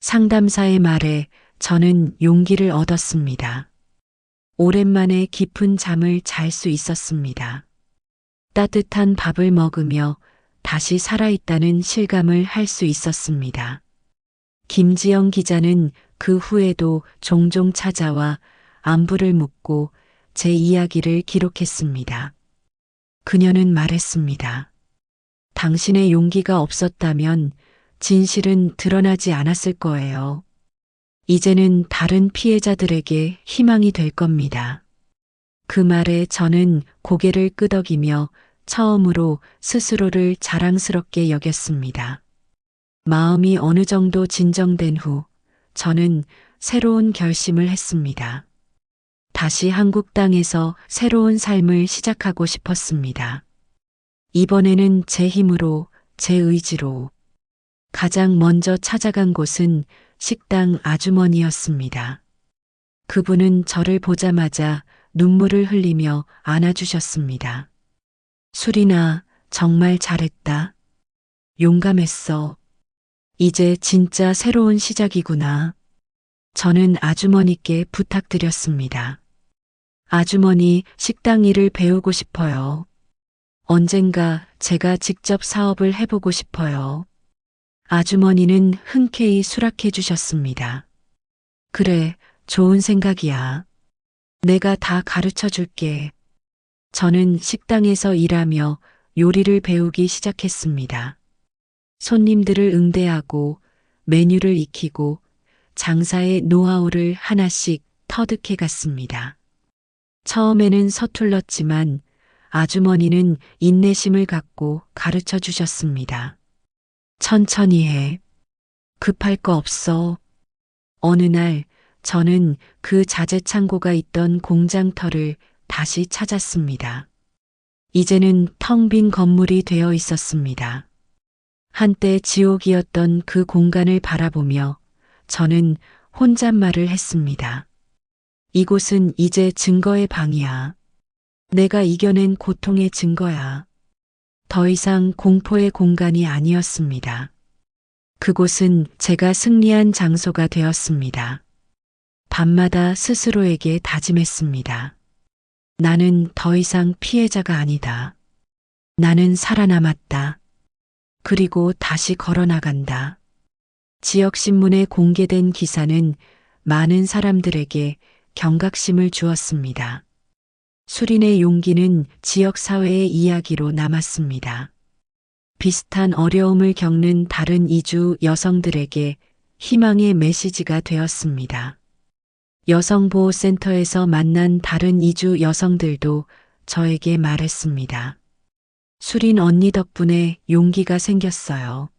상담사의 말에 저는 용기를 얻었습니다. 오랜만에 깊은 잠을 잘 수 있었습니다. 따뜻한 밥을 먹으며 다시 살아있다는 실감을 할 수 있었습니다. 김지영 기자는 그 후에도 종종 찾아와 안부를 묻고 제 이야기를 기록했습니다. 그녀는 말했습니다. 당신의 용기가 없었다면 진실은 드러나지 않았을 거예요. 이제는 다른 피해자들에게 희망이 될 겁니다. 그 말에 저는 고개를 끄덕이며 처음으로 스스로를 자랑스럽게 여겼습니다. 마음이 어느 정도 진정된 후 저는 새로운 결심을 했습니다. 다시 한국 땅에서 새로운 삶을 시작하고 싶었습니다. 이번에는 제 힘으로, 제 의지로. 가장 먼저 찾아간 곳은 식당 아주머니였습니다. 그분은 저를 보자마자 눈물을 흘리며 안아주셨습니다. 수린아, 정말 잘했다. 용감했어. 이제 진짜 새로운 시작이구나. 저는 아주머니께 부탁드렸습니다. 아주머니, 식당 일을 배우고 싶어요. 언젠가 제가 직접 사업을 해보고 싶어요. 아주머니는 흔쾌히 수락해 주셨습니다. 그래, 좋은 생각이야. 내가 다 가르쳐 줄게. 저는 식당에서 일하며 요리를 배우기 시작했습니다. 손님들을 응대하고 메뉴를 익히고 장사의 노하우를 하나씩 터득해 갔습니다. 처음에는 서툴렀지만 아주머니는 인내심을 갖고 가르쳐 주셨습니다. 천천히 해. 급할 거 없어. 어느 날 저는 그 자재 창고가 있던 공장터를 다시 찾았습니다. 이제는 텅 빈 건물이 되어 있었습니다. 한때 지옥이었던 그 공간을 바라보며 저는 혼잣말을 했습니다. 이곳은 이제 증거의 방이야. 내가 이겨낸 고통의 증거야. 더 이상 공포의 공간이 아니었습니다. 그곳은 제가 승리한 장소가 되었습니다. 밤마다 스스로에게 다짐했습니다. 나는 더 이상 피해자가 아니다. 나는 살아남았다. 그리고 다시 걸어 나간다. 지역신문에 공개된 기사는 많은 사람들에게 경각심을 주었습니다. 수린의 용기는 지역사회의 이야기로 남았습니다. 비슷한 어려움을 겪는 다른 이주 여성들에게 희망의 메시지가 되었습니다. 여성보호센터에서 만난 다른 이주 여성들도 저에게 말했습니다. 수린 언니 덕분에 용기가 생겼어요.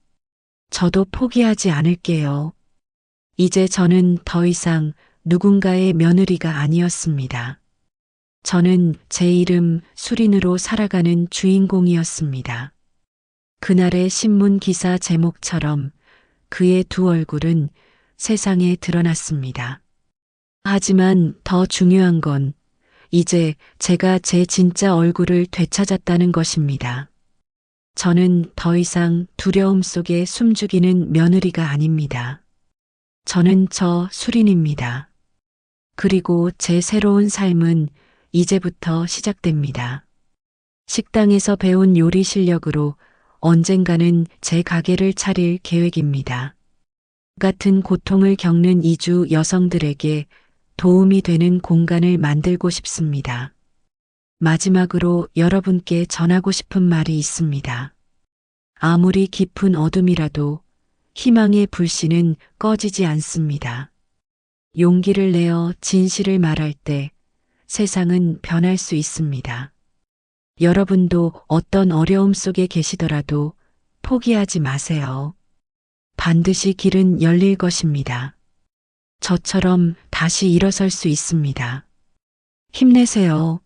저도 포기하지 않을게요. 이제 저는 더 이상 누군가의 며느리가 아니었습니다. 저는 제 이름 수린으로 살아가는 주인공이었습니다. 그날의 신문 기사 제목처럼 그의 두 얼굴은 세상에 드러났습니다. 하지만 더 중요한 건 이제 제가 제 진짜 얼굴을 되찾았다는 것입니다. 저는 더 이상 두려움 속에 숨죽이는 며느리가 아닙니다. 저는 저 수린입니다. 그리고 제 새로운 삶은 이제부터 시작됩니다. 식당에서 배운 요리 실력으로 언젠가는 제 가게를 차릴 계획입니다. 같은 고통을 겪는 이주 여성들에게 도움이 되는 공간을 만들고 싶습니다. 마지막으로 여러분께 전하고 싶은 말이 있습니다. 아무리 깊은 어둠이라도 희망의 불씨는 꺼지지 않습니다. 용기를 내어 진실을 말할 때 세상은 변할 수 있습니다. 여러분도 어떤 어려움 속에 계시더라도 포기하지 마세요. 반드시 길은 열릴 것입니다. 저처럼 다시 일어설 수 있습니다. 힘내세요.